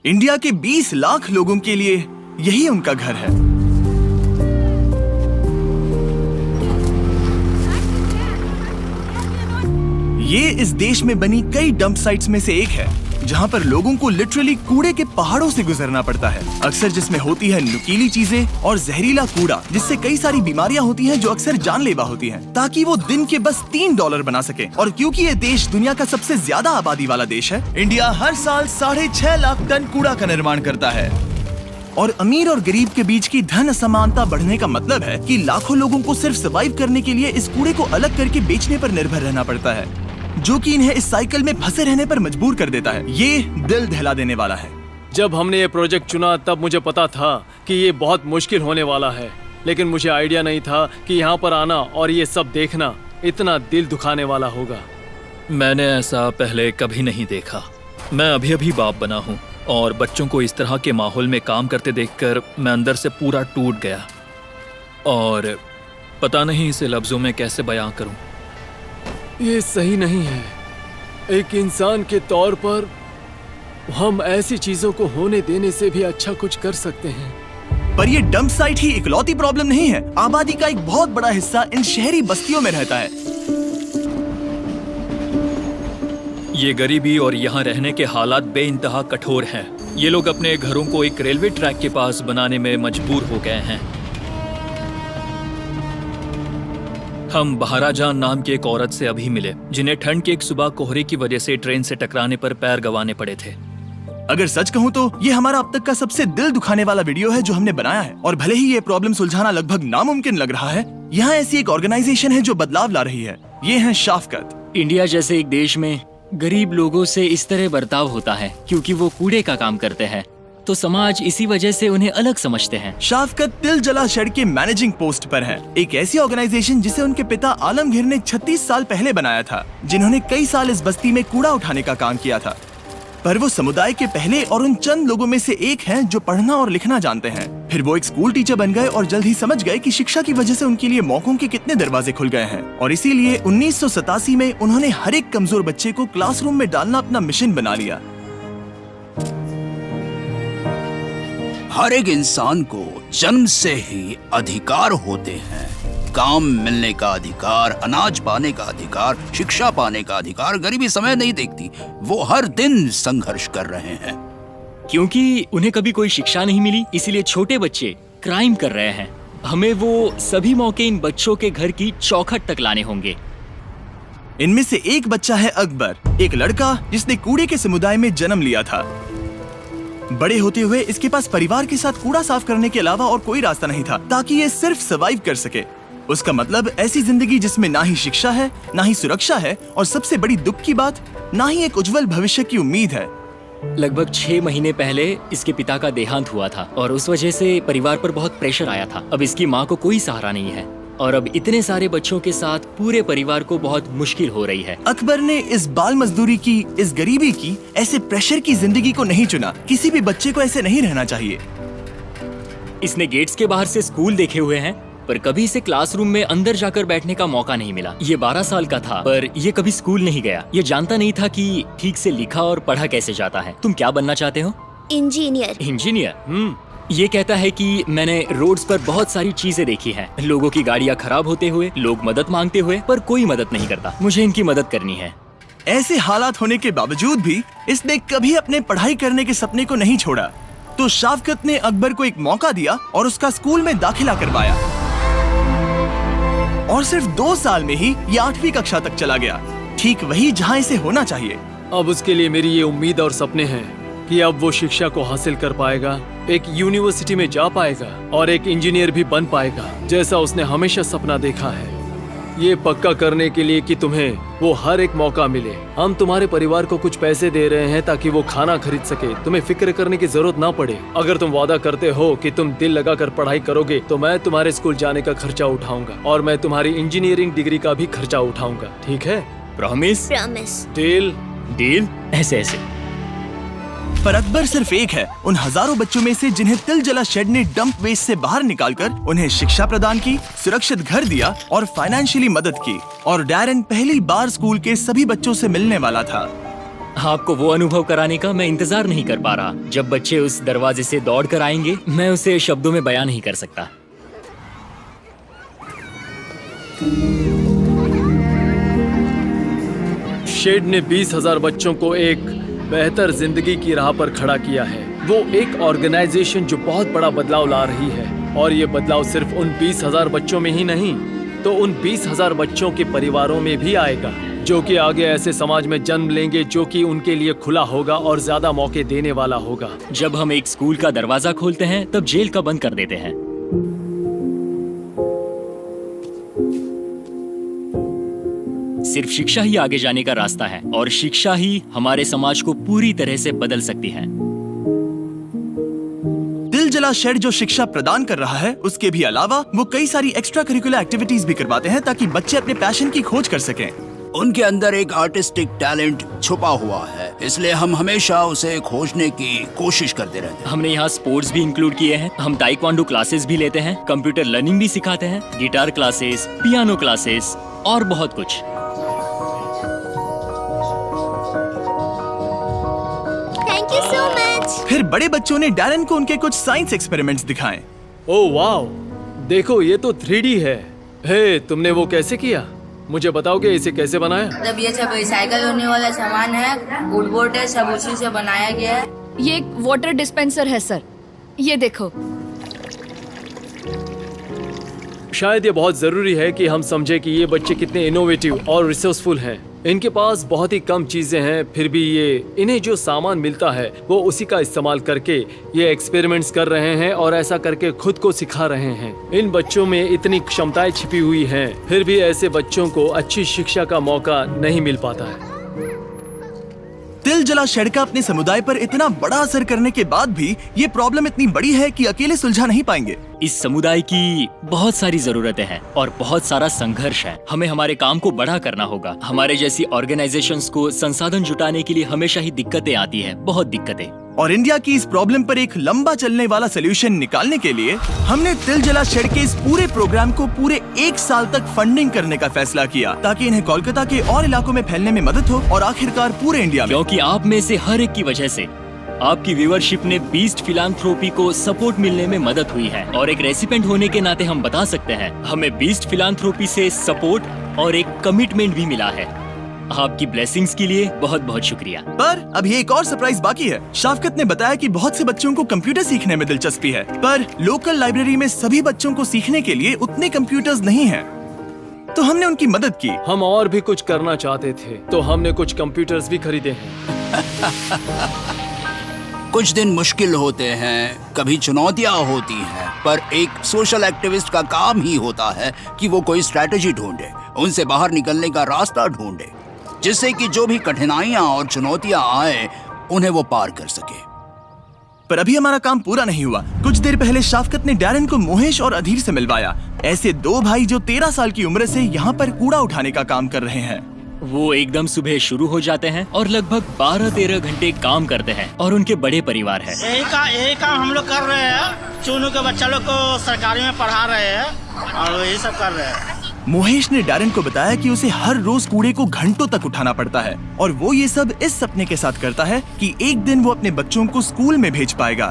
India के 20 लाख लोगों के लिए यही उनका घर है। ये इस देश में बनी कई डंप साइट्स में से एक है, जहाँ पर लोगों को लिटरली कूड़े के पहाड़ों से गुजरना पड़ता है, अक्सर जिसमें होती है नुकीली चीजें और जहरीला कूड़ा, जिससे कई सारी बीमारियां होती हैं जो अक्सर जानलेवा होती हैं, ताकि वो दिन के बस $3 बना सके। और क्योंकि ये देश दुनिया का सबसे ज्यादा आबादी वाला देश है, इंडिया हर साल 6.5 लाख टन कूड़ा का निर्माण करता है। और अमीर और गरीब के बीच की धन असमानता बढ़ने का मतलब है कि लाखों लोगों को सिर्फ सर्वाइव करने के लिए इस कूड़े को अलग करके बेचने पर निर्भर रहना पड़ता है, जो कि इन्हें इस साइकिल में फंसे रहने पर मजबूर कर देता है। ये दिल दहला देने वाला है। जब हमने ये प्रोजेक्ट चुना तब मुझे पता था कि ये बहुत मुश्किल होने वाला है, लेकिन मुझे आइडिया नहीं था कि यहाँ पर आना और ये सब देखना इतना दिल दुखाने वाला होगा। मैंने ऐसा पहले कभी नहीं देखा। मैं अभी अभी बाप बना हूँ और बच्चों को इस तरह के माहौल में काम करते देखकर मैं अंदर से पूरा टूट गया और पता नहीं इसे लफ्जों में कैसे बयां करूं। ये सही नहीं है। एक इंसान के तौर पर हम ऐसी चीजों को होने देने से भी अच्छा कुछ कर सकते हैं। पर ये डंप साइट ही इकलौती प्रॉब्लम नहीं है। आबादी का एक बहुत बड़ा हिस्सा इन शहरी बस्तियों में रहता है। ये गरीबी और यहाँ रहने के हालात बेइंतहा कठोर हैं। ये लोग अपने घरों को एक रेलवे ट्रैक के पास बनाने में मजबूर हो गए हैं। हम बहाराजान नाम की एक औरत से अभी मिले, जिन्हें ठंड की एक सुबह कोहरे की वजह से ट्रेन से टकराने पर पैर गंवाने पड़े थे। अगर सच कहूँ तो ये हमारा अब तक का सबसे दिल दुखाने वाला वीडियो है जो हमने बनाया है। और भले ही ये प्रॉब्लम सुलझाना लगभग नामुमकिन लग रहा है, यहाँ ऐसी एक ऑर्गेनाइजेशन है जो बदलाव ला रही है। ये है शाफकत। इंडिया जैसे एक देश में गरीब लोगों से इस तरह बर्ताव होता है क्योंकि वो कूड़े का काम करते हैं, तो समाज इसी वजह से उन्हें अलग समझते हैं। शाफकत तिल जला शेड के मैनेजिंग पोस्ट पर है, एक ऐसी ऑर्गेनाइजेशन जिसे उनके पिता आलमगीर ने 36 साल पहले बनाया था, जिन्होंने कई साल इस बस्ती में कूड़ा उठाने का काम किया था। पर वो समुदाय के पहले और उन चंद लोगों में से एक हैं जो पढ़ना और लिखना जानते हैं। फिर वो एक स्कूल टीचर बन गए और जल्द ही समझ गए कि शिक्षा की वजह से उनके लिए मौकों के कितने दरवाजे खुल गए हैं। और इसीलिए 1987 में उन्होंने हर एक कमजोर बच्चे को क्लासरूम में डालना अपना मिशन बना लिया। हर एक इंसान को जन्म से ही अधिकार होते हैं। काम मिलने का अधिकार, अनाज पाने का अधिकार, शिक्षा पाने का अधिकार। गरीबी समय नहीं देखती, वो हर दिन संघर्ष कर रहे हैं। क्योंकि उन्हें कभी कोई शिक्षा नहीं मिली, इसीलिए छोटे बच्चे क्राइम कर रहे हैं। हमें वो सभी मौके इन बच्चों के घर की चौखट तक लाने होंगे। इनमें से एक बच्चा है अकबर, एक लड़का जिसने कूड़े के समुदाय में जन्म लिया था। बड़े होते हुए इसके पास परिवार के साथ कूड़ा साफ करने के अलावा और कोई रास्ता नहीं था ताकि ये सिर्फ सर्वाइव कर सके। उसका मतलब ऐसी जिंदगी जिसमें ना ही शिक्षा है, ना ही सुरक्षा है, और सबसे बड़ी दुख की बात, ना ही एक उज्जवल भविष्य की उम्मीद है। लगभग 6 महीने पहले इसके पिता का देहांत हुआ था और उस वजह से परिवार पर बहुत प्रेशर आया था। अब इसकी माँ को कोई सहारा नहीं है और अब इतने सारे बच्चों के साथ पूरे परिवार को बहुत मुश्किल हो रही है। अकबर ने इस बाल मजदूरी की, इस गरीबी की, ऐसे प्रेशर की जिंदगी को नहीं चुना। किसी भी बच्चे को ऐसे नहीं रहना चाहिए। इसने गेट्स के बाहर से स्कूल देखे हुए हैं, पर कभी इसे क्लासरूम में अंदर जाकर बैठने का मौका नहीं मिला। ये 12 साल का था, पर ये कभी स्कूल नहीं गया। ये जानता नहीं था कि ठीक से लिखा और पढ़ा कैसे जाता है। तुम क्या बनना चाहते हो? इंजीनियर। इंजीनियर। ये कहता है कि मैंने रोड्स पर बहुत सारी चीजें देखी हैं, लोगों की गाड़ियाँ खराब होते हुए, लोग मदद मांगते हुए, पर कोई मदद नहीं करता। मुझे इनकी मदद करनी है। ऐसे हालात होने के बावजूद भी इसने कभी अपने पढ़ाई करने के सपने को नहीं छोड़ा। तो शाफकत ने अकबर को एक मौका दिया और उसका स्कूल में दाखिला करवाया। और सिर्फ 2 साल में ही ये 8वीं कक्षा तक चला गया, ठीक वही जहाँ इसे होना चाहिए। अब उसके लिए मेरी ये उम्मीद और सपने हैं कि अब वो शिक्षा को हासिल कर पाएगा, एक यूनिवर्सिटी में जा पाएगा और एक इंजीनियर भी बन पाएगा, जैसा उसने हमेशा सपना देखा है। ये पक्का करने के लिए कि तुम्हें वो हर एक मौका मिले, हम तुम्हारे परिवार को कुछ पैसे दे रहे हैं ताकि वो खाना खरीद सके, तुम्हें फिक्र करने की जरूरत ना पड़े। अगर तुम वादा करते हो कि तुम दिल लगाकर पढ़ाई करोगे तो मैं तुम्हारे स्कूल जाने का खर्चा उठाऊंगा और मैं तुम्हारी इंजीनियरिंग डिग्री का भी खर्चा उठाऊंगा, ठीक है? प्रॉमिस? प्रॉमिस। डील? डील? ऐसे। पर अकबर सिर्फ एक है उन हजारों बच्चों में से जिन्हें तिल जला शेड ने डंप वेस्ट से बाहर निकालकर उन्हें शिक्षा प्रदान की, सुरक्षित घर दिया और फाइनेंशियली मदद की। और डैरेन पहली बार स्कूल के सभी बच्चों से मिलने वाला था। आपको वो अनुभव कराने का मैं इंतजार नहीं कर पा रहा। जब बच्चे उस दरवाजे से दौड़ कर आएंगे, मैं उसे शब्दों में बयां नहीं कर सकता। शेड ने 20,000 बच्चों को एक बेहतर जिंदगी की राह पर खड़ा किया है। वो एक ऑर्गेनाइजेशन जो बहुत बड़ा बदलाव ला रही है, और ये बदलाव सिर्फ उन 20,000 बच्चों में ही नहीं, तो उन 20,000 बच्चों के परिवारों में भी आएगा, जो कि आगे ऐसे समाज में जन्म लेंगे जो कि उनके लिए खुला होगा और ज्यादा मौके देने वाला होगा। जब हम एक स्कूल का दरवाजा खोलते हैं, तब जेल का बंद कर देते हैं। सिर्फ शिक्षा ही आगे जाने का रास्ता है, और शिक्षा ही हमारे समाज को पूरी तरह से बदल सकती है। दिल जला शेड जो शिक्षा प्रदान कर रहा है, उसके भी अलावा वो कई सारी एक्स्ट्रा करिकुलर एक्टिविटीज भी करवाते हैं ताकि बच्चे अपने पैशन की खोज कर सकें। उनके अंदर एक आर्टिस्टिक टैलेंट छुपा हुआ है, इसलिए हम हमेशा उसे खोजने की कोशिश करते रहते हैं। हमने यहाँ स्पोर्ट्स भी इंक्लूड किए हैं। हम ताइक्वांडो क्लासेस भी लेते हैं, कंप्यूटर लर्निंग भी सिखाते हैं, गिटार क्लासेस, पियानो क्लासेस और बहुत कुछ। Thank you so much. फिर बड़े बच्चों ने डैरन को उनके कुछ साइंस एक्सपेरिमेंट्स दिखाए। ओह वाओ, देखो ये तो 3D है। हे, तुमने वो कैसे किया? मुझे बताओगे इसे कैसे बनाया? मतलब ये सब रिसाइकल होने वाला सामान है, वुडबोर्ड है, सब उसी से बनाया गया है। ये एक वाटर डिस्पेंसर है सर, ये देखो। शायद ये बहुत जरूरी है कि हम समझे कि ये बच्चे कितने इनोवेटिव और रिसोर्सफुल हैं। इनके पास बहुत ही कम चीजें हैं, फिर भी इन्हें जो सामान मिलता है वो उसी का इस्तेमाल करके ये एक्सपेरिमेंट्स कर रहे हैं और ऐसा करके खुद को सिखा रहे हैं। इन बच्चों में इतनी क्षमताएं छिपी हुई हैं, फिर भी ऐसे बच्चों को अच्छी शिक्षा का मौका नहीं मिल पाता है। दिल जला शेड का अपने समुदाय पर इतना बड़ा असर करने के बाद भी ये प्रॉब्लम इतनी बड़ी है कि अकेले सुलझा नहीं पाएंगे। इस समुदाय की बहुत सारी जरूरतें हैं और बहुत सारा संघर्ष है। हमें हमारे काम को बड़ा करना होगा। हमारे जैसी ऑर्गेनाइजेशंस को संसाधन जुटाने के लिए हमेशा ही दिक्कतें आती है, बहुत दिक्कतें। और इंडिया की इस प्रॉब्लम पर एक लंबा चलने वाला सोल्यूशन निकालने के लिए हमने दिल जला शेड के इस पूरे प्रोग्राम को पूरे 1 साल तक फंडिंग करने का फैसला किया, ताकि इन्हें कोलकाता के और इलाकों में फैलने में मदद हो और आखिरकार पूरे इंडिया में। क्योंकि आप में से हर एक की वजह से आपकी व्यूअरशिप ने बीस्ट फिलांथ्रोपी को सपोर्ट मिलने में मदद हुई है, और एक रेसिपेंट होने के नाते हम बता सकते हैं हमें बीस्ट फिलांथ्रोपी से सपोर्ट और एक कमिटमेंट भी मिला है। आपकी ब्लेसिंग्स के लिए बहुत बहुत शुक्रिया। पर अभी एक और सरप्राइज बाकी है। शाफकत ने बताया कि बहुत से बच्चों को कंप्यूटर सीखने में दिलचस्पी है, पर लोकल लाइब्रेरी में सभी बच्चों को सीखने के लिए उतने कंप्यूटर्स नहीं हैं। तो हमने उनकी मदद की। हम और भी कुछ करना चाहते थे, तो हमने कुछ कंप्यूटर्स भी खरीदे हैं। कुछ दिन मुश्किल होते हैं, कभी चुनौतियां होती हैं, पर एक सोशल एक्टिविस्ट का काम ही होता है कि वो कोई स्ट्रैटेजी ढूंढे, उनसे बाहर निकलने का रास्ता ढूंढे, जिससे कि जो भी कठिनाइयां और चुनौतियां आए उन्हें वो पार कर सके। पर अभी हमारा काम पूरा नहीं हुआ। कुछ देर पहले शाफकत ने डैरन को मोहेश और अधीर से मिलवाया, ऐसे 2 भाई जो 13 साल की उम्र से यहाँ पर कूड़ा उठाने का काम कर रहे हैं। वो एकदम सुबह शुरू हो जाते हैं और लगभग 12-13 घंटे काम करते हैं, और उनके बड़े परिवार है। यही काम हम लोग कर रहे हैं। चुनू के बच्चा लोग को सरकारी में पढ़ा रहे हैं और यही सब कर रहे हैं। मोहेश ने डैरन को बताया कि उसे हर रोज कूड़े को घंटों तक उठाना पड़ता है, और वो ये सब इस सपने के साथ करता है कि एक दिन वो अपने बच्चों को स्कूल में भेज पाएगा।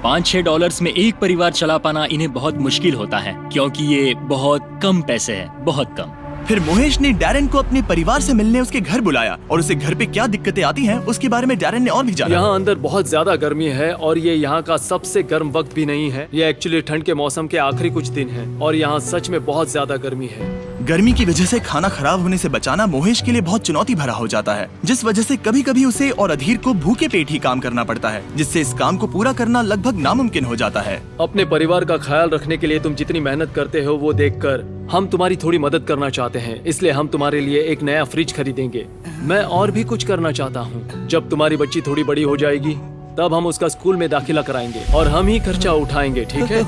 $5-6 में एक परिवार चला पाना इन्हें बहुत मुश्किल होता है, क्योंकि ये बहुत कम पैसे है, बहुत कम। फिर मोहेश ने डैरन को अपने परिवार से मिलने उसके घर बुलाया, और उसे घर पे क्या दिक्कतें आती हैं उसके बारे में डैरन ने और भी जाना। यहाँ अंदर बहुत ज्यादा गर्मी है, और ये यहाँ का सबसे गर्म वक्त भी नहीं है। ये एक्चुअली ठंड के मौसम के आखिरी कुछ दिन है, और यहाँ सच में बहुत ज्यादा गर्मी है। गर्मी की वजह से खाना खराब होने से बचाना मोहेश के लिए बहुत चुनौती भरा हो जाता है, जिस वजह से कभी कभी उसे और अधीर को भूखे पेट ही काम करना पड़ता है, जिससे इस काम को पूरा करना लगभग नामुमकिन हो जाता है। अपने परिवार का ख्याल रखने के लिए तुम जितनी मेहनत करते हो वो देखकर हम तुम्हारी थोड़ी मदद करना चाहते हैं, इसलिए हम तुम्हारे लिए एक नया फ्रिज खरीदेंगे। मैं और भी कुछ करना चाहता हूँ। जब तुम्हारी बच्ची थोड़ी बड़ी हो जाएगी तब हम उसका स्कूल में दाखिला कराएंगे और हम ही खर्चा उठाएंगे, ठीक है?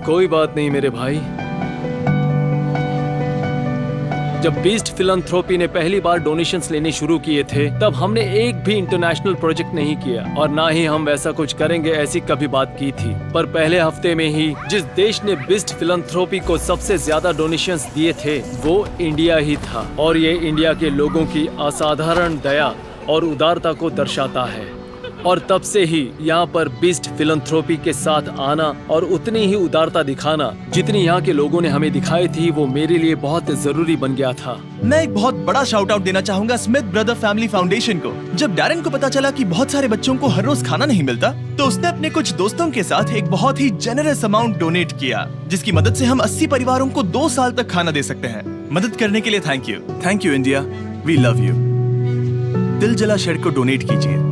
कोई बात नहीं मेरे भाई। जब बीस्ट फिलैंथ्रोपी ने पहली बार डोनेशंस लेने शुरू किए थे, तब हमने एक भी इंटरनेशनल प्रोजेक्ट नहीं किया और ना ही हम वैसा कुछ करेंगे ऐसी कभी बात की थी। पर पहले हफ्ते में ही जिस देश ने बीस्ट फिलैंथ्रोपी को सबसे ज्यादा डोनेशंस दिए थे वो इंडिया ही था, और ये इंडिया के लोगों की असाधारण दया और उदारता को दर्शाता है। और तब से ही यहाँ पर बीस्ट फिलैंथ्रोपी के साथ आना और उतनी ही उदारता दिखाना जितनी यहाँ के लोगों ने हमें दिखाई थी, वो मेरे लिए बहुत जरूरी बन गया था। मैं एक बहुत बड़ा शाउट आउट देना चाहूंगा स्मिथ ब्रदर फैमिली फाउंडेशन को। जब डैरन को पता चला कि बहुत सारे बच्चों को हर रोज खाना नहीं मिलता, तो उसने अपने कुछ दोस्तों के साथ एक बहुत ही जेनरस अमाउंट डोनेट किया, जिसकी मदद से हम 80 परिवारों को 2 साल तक खाना दे सकते हैं। मदद करने के लिए thank you India, we love you. दिल जला शेड को डोनेट कीजिए।